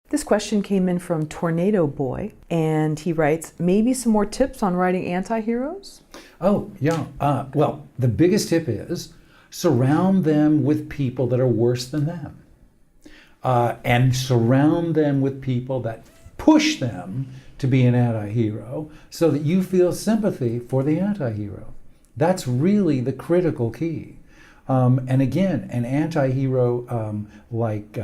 This question came in from Tornado Boy, and he writes, maybe some more tips on writing anti-heroes? Oh, yeah. Well, the biggest tip is surround them with people that are worse than them. And surround them with people that push them to be an anti-hero so that you feel sympathy for the anti-hero. That's really the critical key. And again, an anti-hero like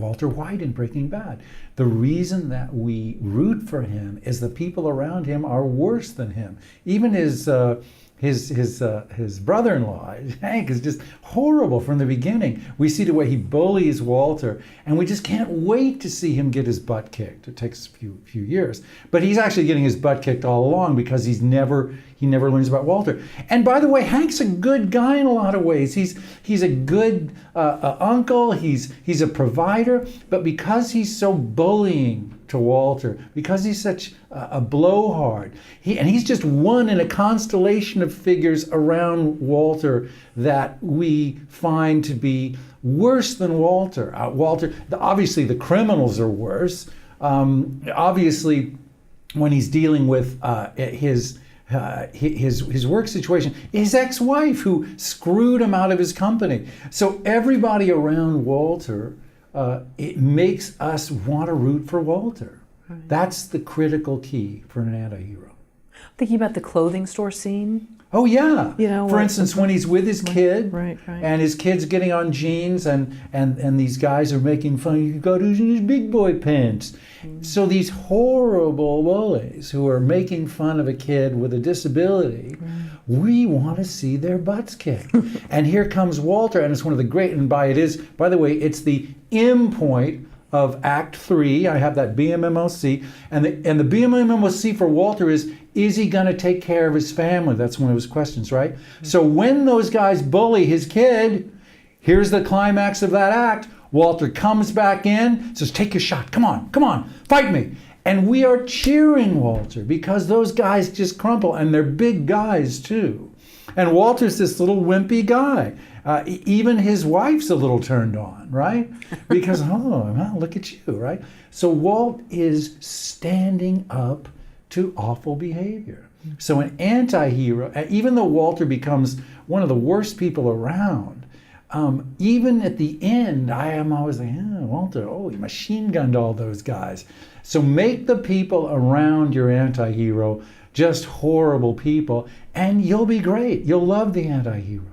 Walter White in Breaking Bad, the reason that we root for him is the people around him are worse than him. Even his brother-in-law, Hank, is just horrible from the beginning. We see the way he bullies Walter, and we just can't wait to see him get his butt kicked. It takes a few years, but he's actually getting his butt kicked all along because he never learns about Walter. And by the way, Hank's a good guy in a lot of ways. He's a good uncle. He's a provider, but because he's so bullying to Walter, because he's such a blowhard, he's just one in a constellation of figures around Walter that we find to be worse than Walter. Obviously the criminals are worse. Obviously, when he's dealing with his work situation, his ex-wife who screwed him out of his company. So everybody around Walter, it makes us want to root for Walter. Right. That's the critical key for an anti-hero. Thinking about the clothing store scene. Oh yeah. For like, instance, when he's with his kid, right. and his kid's getting on jeans, and these guys are making fun. You got his big boy pants. So these horrible bullies who are making fun of a kid with a disability, we want to see their butts kicked. And here comes Walter, and it's one of the great. And by the way, it's the M point of Act 3. I have that BMMOC, and the BMMOC for Walter is he going to take care of his family? That's one of his questions, right? So when those guys bully his kid, here's the climax of that act. Walter comes back in, says, take your shot, come on, fight me. And we are cheering Walter because those guys just crumple, and they're big guys too. And Walter's this little wimpy guy. Even his wife's a little turned on, right? Because, well, look at you, right? So Walt is standing up to awful behavior. So an anti-hero, even though Walter becomes one of the worst people around, even at the end, I am always like, Walter, he machine gunned all those guys. So make the people around your anti-hero just horrible people, and you'll be great. You'll love the anti-hero.